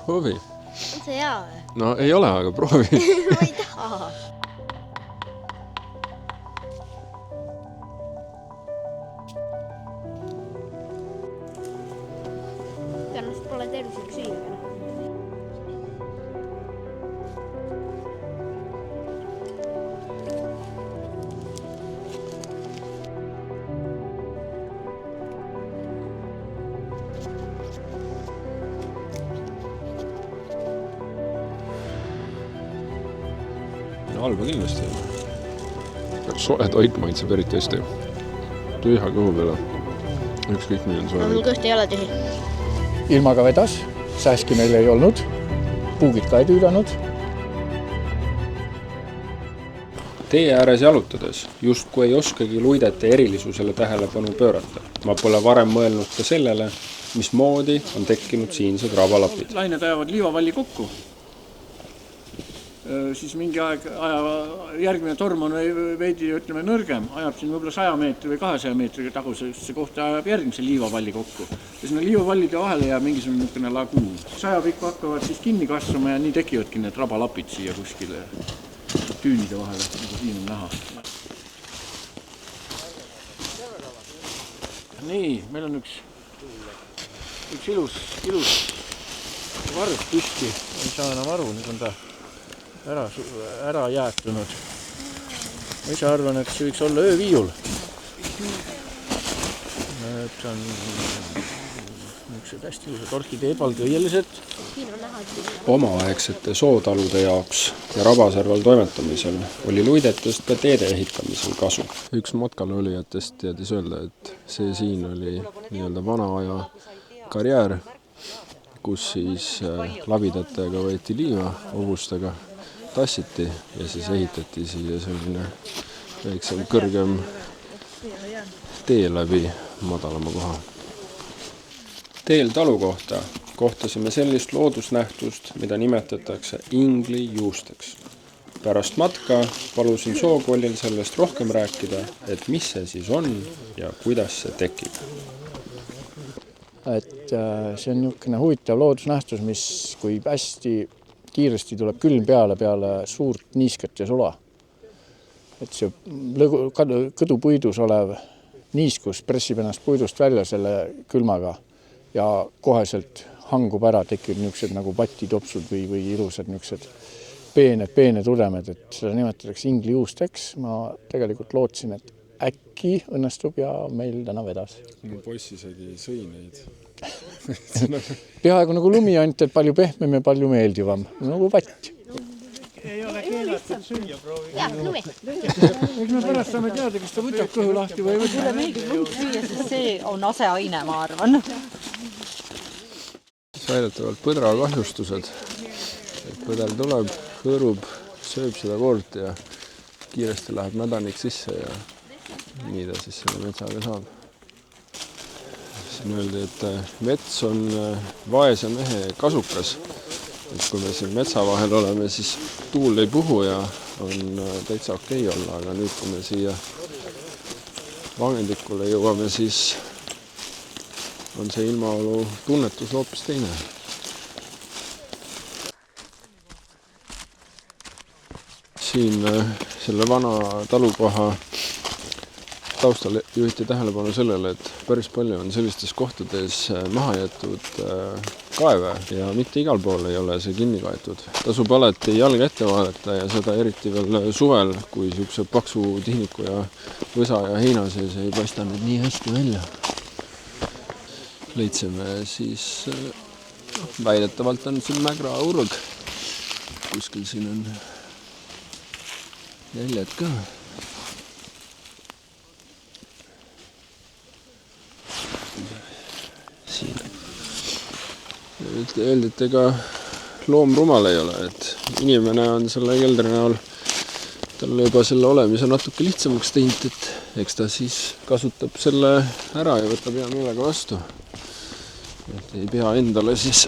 Proovi. On see hea või? No ei ole, aga proovi. Ma ei taha. Tõenäoliselt pole tervislik süüa. Halba kindlasti. Soe toit maitseb eriti hästi. Tühja kõhu peale. Ükskõik milline soe Mul toit. kõht ei ole tühi. Ilmaga vedas, sääski meil ei olnud, puugid ka ei tüüdanud. Tee ääres jalutades justkui ei oskagi luidete erilisusele tähelepanu pöörata. Ma pole varem mõelnud ka sellele, mismoodi on tekkinud siinsed rabalapid. Lained ajavad liivavalli kokku. Siis mingi järgmine torm on veidi nõrgem, ajab siin võib-olla 100 meetri või 200 meetri tagusesse kohta ajab järgmise liivavalli kokku. Ja sinna liivavallide vahele jääb mingisugune laguun. Sajapikku hakkavad siis kinni kasvama ja nii tekivadki need rabalapid siia kuskile tüünide vahele, nagu siin on näha. Nii, meil on üks ilus varg püsti. Ei saa enam aru, nüüd on ta ära jäätunud. Ma ise arvan, et see võiks olla ööviiul. See on niisugused hästi ilusad orhideepalgi õielised. Omaaegsete sootalude jaoks ja Rabaserval toimetamisel oli luidetest ka teede ehitamisel kasu. Üks matkal olijatest teadis öelda, et see siin oli nii-öelda vana aja karjäär, kus siis labidatega võeti liiva hobustega, tassiti ja siis ehitati siia selline väiksem kõrgem tee läbi madalama koha. Teel talu kohta kohtasime sellist loodusnähtust, mida nimetatakse inglijuusteks. Pärast matka palusin sookollil sellest rohkem rääkida, et mis see siis on ja kuidas see tekib. Et see on niisugune huvitav loodusnähtus, mis kui hästi kiiresti tuleb külm peale suurt niiskat ja sula. Et see kõdupuidus olev niiskus pressib ennast puidust välja selle külmaga ja koheselt hangub ära, tekib niisugused nagu patitopsud või ilusad niisugused peened udemed, et seda nimetatakse inglijuusteks. Ma tegelikult lootsin, et äkki õnnestub ja meil täna vedas. Mu poiss isegi sõi neid. Peaaegu nagu lumi, ainult et palju pehmem ja palju meeldivam. Nagu vatt. Ei ole keelatud süüa, proovi. Jah, lumi. Eks me pärast saame teada, kas ta võtab kõhu lahti või võtab. Mulle meeldib lund süüa, sest see on aseaine, ma arvan. Väidetavalt põdra kahjustused. Põder tuleb, hõõrub, sööb seda koort ja kiiresti läheb mädanik sisse ja nii ta siis selle metsaga saab. Siin öeldi, et mets on vaese mehe kasukas. Et kui me siin metsa vahel oleme, siis tuul ei puhu ja on täitsa okei olla, aga nüüd, kui me siia vangendikule jõuame, siis on see ilmaolu tunnetus hoopis teine. Siin selle vana talukoha taustal juhiti tähelepanu sellele, et päris palju on sellistes kohtades maha jäetud kaeve ja mitte igal pool ei ole see kinni kaetud. Tasub alati jalga ette vaadata ja seda eriti veel suvel, kui niisuguse paksu tihniku ja võsa ja heina sees ei paista nüüd nii hästi välja. Leidsime siis väidetavalt on siin mägra urg. Kuskil siin on jäljed ka. Siin. Öeldi, et ega loom rumal ei ole, et inimene on selle keldri näol talle juba selle olemise natuke lihtsamaks teinud, et eks ta siis kasutab selle ära ja võtab hea meelega vastu. Et ei pea endale siis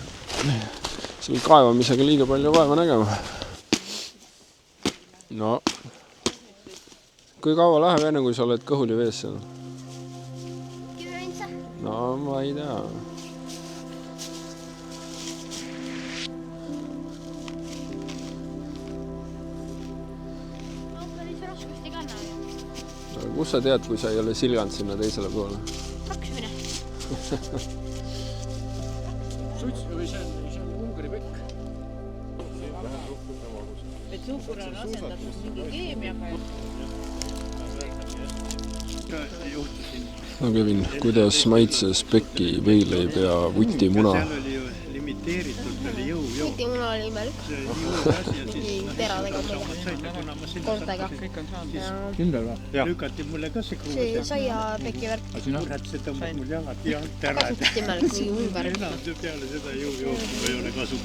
selle kaevamisega liiga palju vaeva nägema. No, kui kaua läheb enne, kui sa oled kõhuli vees seal? No, ma ei tea. Ühte kanna. No, kus sa tead, kui sa ei ole silganud sinna teisele poole? Maksmine. Suits või see on Ungari pekk. Et suhkur on asendatud mingi keemiaga. No Kevin, kuidas maitses peki, võileib ja vutimuna? Seal oli ju limiteeritud, oli jõu. Vutimuna oli imelik. Nii teradega mõne. Koltega. Kindel või? Lükati mulle ka see See saia peki värk. kurat, see tõmbab mul jalad jalgt ära. Aga suht imelik kui Ungari. Enam peale seda jõu ei ole kasu.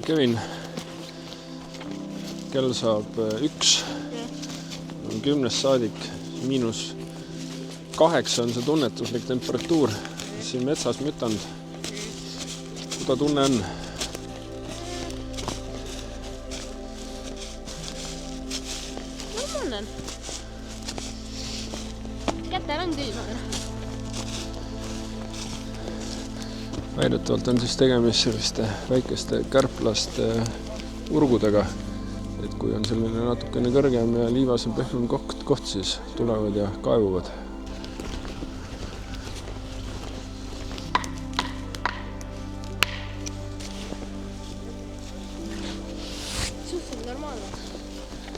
Kevin, kell saab 1, on 10 saadik, -8 on see tunnetuslik temperatuur, siin metsas mütanud. Kuda tunne on? Normaalne on. Kätel on külm. Väidetavalt on siis tegemist selliste väikeste kärplaste urgudega, et kui on selline natukene kõrgem ja liivas on pehmem koht, siis tulevad ja kaevuvad. Suhteliselt normaalne.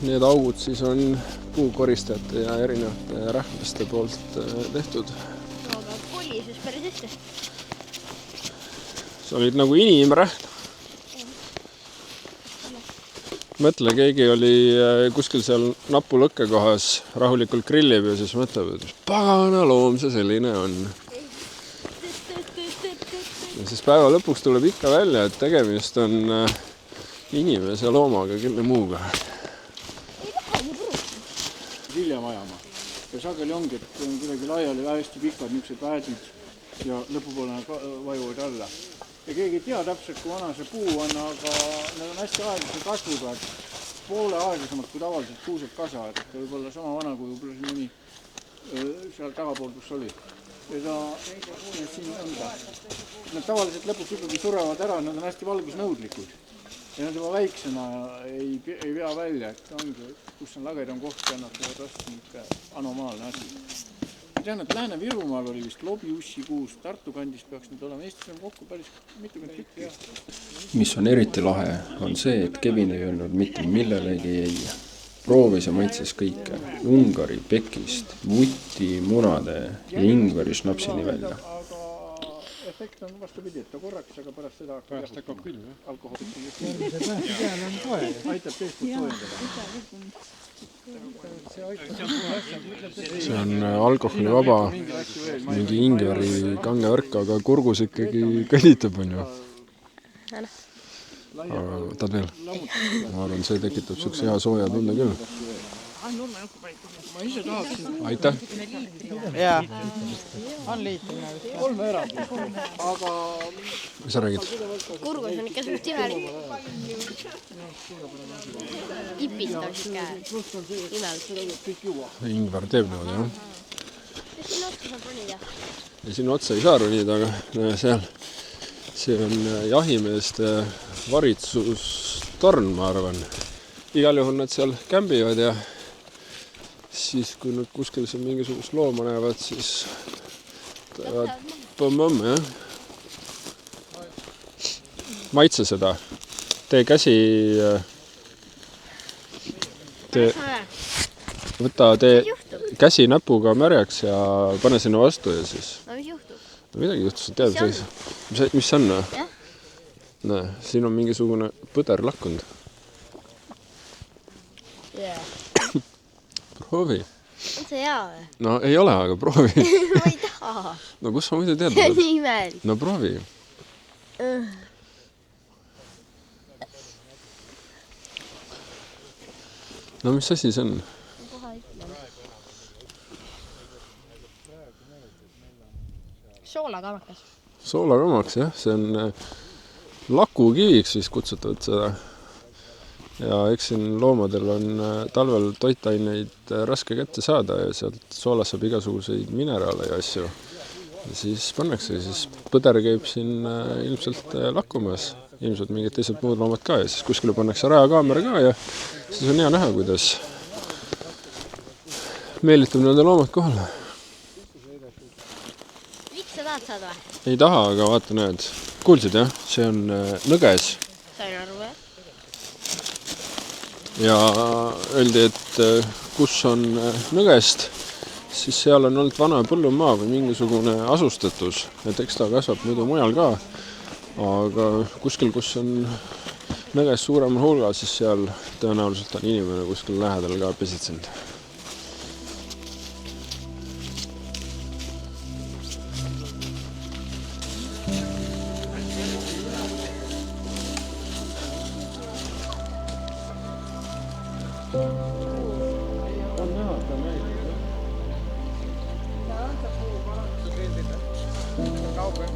Need augud siis on puukoristajate ja erinevate rähmlaste poolt tehtud. Aga kolises päris hästi. Sa olid nagu inimrähn. Mõtle, keegi oli kuskil seal napulõkke kohas rahulikult grillib ja siis mõtleb, et pagana loom see selline on. Ja siis päeva lõpuks tuleb ikka välja, et tegemist on inimese loomaga, kelle muuga. Hiljem ajama. Ja sageli ongi, et on kuidagi laiali hästi pikad niisugused väedid ja lõpupoole vajuvad alla. Ja keegi ei tea täpselt, kui vana see puu on, aga need on hästi aeglase kasvuga, et poole aeglasemad kui tavaliselt kuused kasvavad, et võib olla sama vana kui võib-olla siin mõni seal tagapool, kus oli. Ja siin on ta. Nad tavaliselt lõpuks ikkagi surevad ära, nad on hästi valgusnõudlikud. Ja nad juba väiksena ei pea välja, et ongi, kus on lagedam koht ja nad teevad vastu niisugune anomaalne asi. Tean, et Lääne-Virumaal oli vist lobiussi kuus, Tartu kandis peaks nüüd olema, Eestis on kokku päris mitukümmend tükki. Mis on eriti lahe, on see, et Kevin ei öelnud mitte millelegi ei. Proovis ja maitses kõike. Ungari pekist, vuti, munade ja ingveri šnapsini välja. Aga efekt on vastupidi, et ta korraks, aga pärast seda hakkab küll, alkohol. Aitab teist soojendada. See on alkoholivaba, mingi ingveri kange värk, aga kurgus ikkagi kõditab, on ju. Aga võtad veel? Ma arvan, see tekitab niisuguse hea sooja tunde küll. Ma ise tahaksin Aitäh! Jaa, on liitumine. 3 erandi, aga Mis sa räägid? Kurgus on ikka suht imelik. Ipistav siuke imelik. Ingvar teeb niimoodi, jah. Ja sinna otsa saab ronida. Ja sinna otsa ei saa ronida, aga seal see on jahimeeste varitsustorn, ma arvan. Igal juhul nad seal kämbivad ja siis, kui nad kuskil siin mingisugust looma näevad, siis teevad põmm-põmm, jah. Maitse seda. Tee käsi, võta tee käsi näpuga märjaks ja pane sinna vastu ja siis... No mis juhtub? No midagi juhtus, sa tead, mis see on? Jah. Näe, siin on mingisugune põder lakkunud. Jaa. Proovi. On see hea või? No ei ole, aga proovi. Ma ei taha. No kus sa muidu tead? See on nii imelik. No proovi. No mis asi see on? Kohe ütlen. Soolakamakas. Soolakamaks, jah. See on lakukiviks siis kutsutavad seda. ja eks siin loomadel on talvel toitaineid raske kätte saada ja sealt soolast saab igasuguseid mineraale ja asju. Ja siis pannakse, siis põder käib siin ilmselt lakkumas, ilmselt mingid teised muud loomad ka ja siis kuskile pannakse rajakaamera ka ja siis on hea näha, kuidas meelitab nende loomad kohale. Miks sa tahad saada või? Ei taha, aga vaata näed. Kuulsid jah? See on nõges. Sain aru või? Ja öeldi, et kus on nõgest, siis seal on olnud vana põllumaa või mingisugune asustatus, et eks ta kasvab muidu mujal ka, aga kuskil, kus on nõgest suuremal hulgal, siis seal tõenäoliselt on inimene kuskil lähedal ka pesitsenud.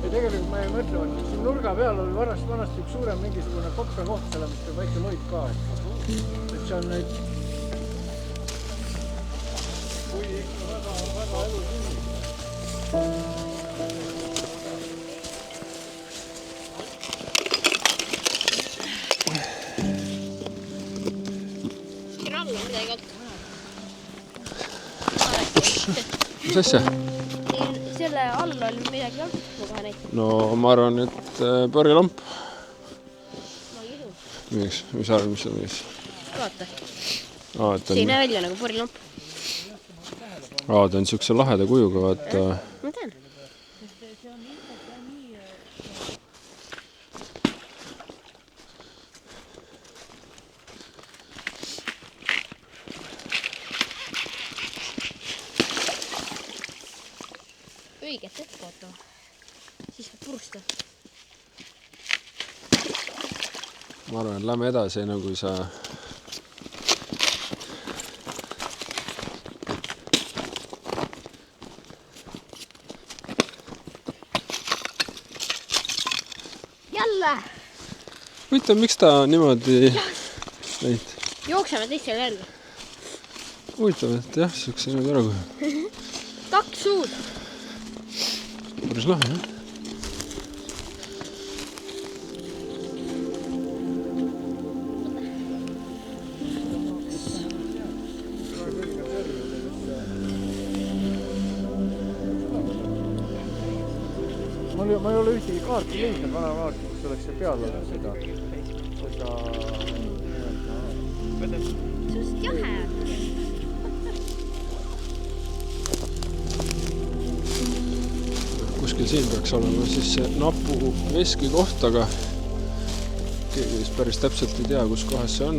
Ja tegelikult ma ei mõtle, et siin nurga peal oli vanasti üks suurem mingisugune kopra koht, selle mis on väike loid ka. Et see on nüüd kui ikka väga elus. Rall on midagi olnud. Mis asja? Selle all oli midagi olnud, ma kohe näitan. No ma arvan, et põrgelamp. Ma ei usu. Miks? Mis arvan, mis on miks? Vaata, See see ei näe välja nagu põrgelamp. Ta on niisuguse laheda kujuga, vaata. Ma tean. Õiget ette ootama. Siis saab purustada. Ma arvan, et lähme edasi, enne kui sa Jälle! huvitav, miks ta niimoodi neid Jookseme teistele järgi. huvitav, et jah, siukse niimoodi ära kuju. 2 suud. Päris lahe, jah? Ma ei ole ühtegi kaarti leidnud, vana kaarti, kus oleks see peal olnud seda. Sest jahe on. Kuskil siin peaks olema siis see napu veski koht, aga keegi vist päris täpselt ei tea, kus kohas see on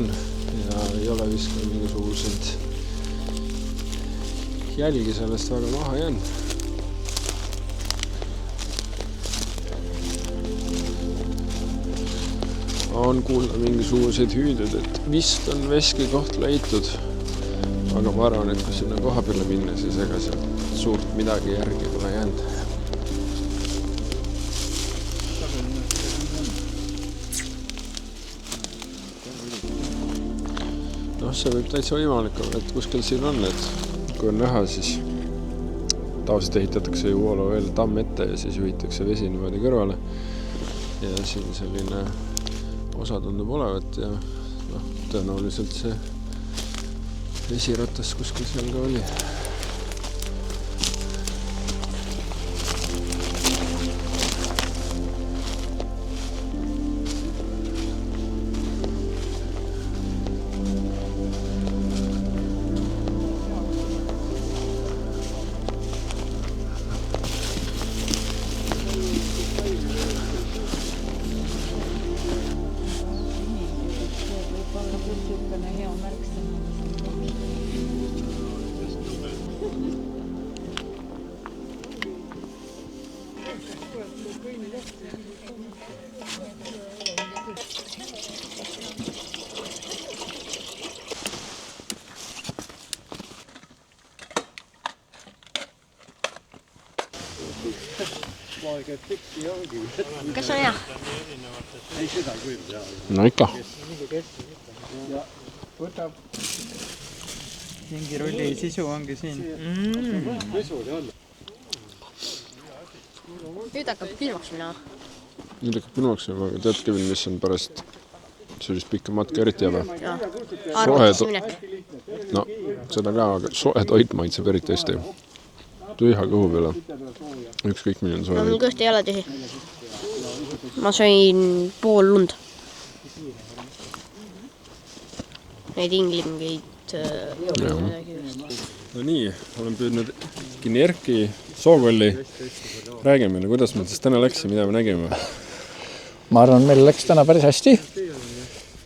ja ei ole vist ka mingisuguseid jälgi sellest väga maha jäänud. On kuulda mingisuguseid hüüded, et vist on veski koht leitud, aga ma arvan, et kui sinna koha peale minna, siis ega sealt suurt midagi järgi pole jäänud. Noh, see võib täitsa võimalik olla, et kuskil siin on, et kui on näha, siis tavaliselt ehitatakse ju voolu veel tamm ette ja siis juhitakse vesi niimoodi kõrvale. Ja siin selline osa tundub olevat ja noh, tõenäoliselt see vesiratas kuskil seal ka oli. Kas on hea? No ikka. Kingirulli sisu ongi siin. Nüüd hakkab külmaks minema. Nüüd hakkab külmaks, aga tead, Kevin, mis on pärast sellist pikka matka eriti jäbe? Arvutisse minek. No, seda ka, aga soe toit maitseb eriti hästi. Tühja kõhu peale. Ükskõik milline soe No mul toit. kõht ei ole tühi. Ma sõin pool lund. Neid inglingeid. No nii, olen püüdnud kinni Erki Sookolli. Räägi meile, kuidas meil siis täna läks ja mida me nägime? ma arvan, meil läks täna päris hästi.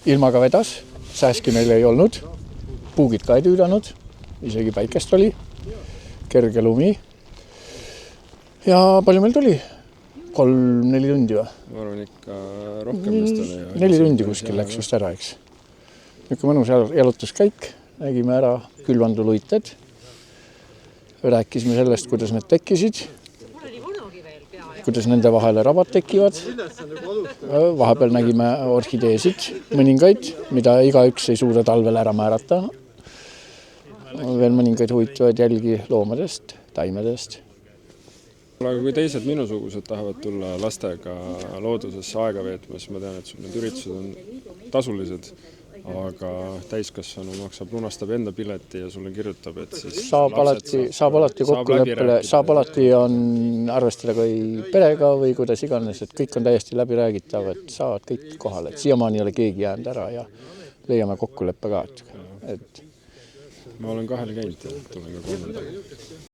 Ilmaga vedas, sääski meil ei olnud. Puugid ka ei tüüdanud, isegi päikest oli. Kerge lumi. Ja palju meil tuli? 3-4 tundi või? Ma arvan ikka rohkem vist oli. 4 tundi kuskil läks just ära, eks. Niisugune mõnus jalutuskäik. Nägime ära külvanduluited. Rääkisime sellest, kuidas need tekkisid. Kuidas nende vahele rabad tekivad. Vahepeal nägime orhideesid, mõningaid, mida igaüks ei suuda talvel ära määrata. Veel mõningaid huvitavaid jälgi loomadest, taimedest. Aga kui teised minusugused tahavad tulla lastega loodusesse aega veetma, siis ma tean, et sul need üritused on tasulised, aga täiskasvanu lunastab enda pileti ja sulle kirjutab, et siis saab alati kokkuleppele, saab alati on arvestada kui perega või kuidas iganes, et kõik on täiesti läbiräägitav, et saavad kõik kohale. Et siiamaani ei ole keegi jäänud ära ja leiame kokkuleppe ka. Et ma olen 2 käinud ja tulen ka 3.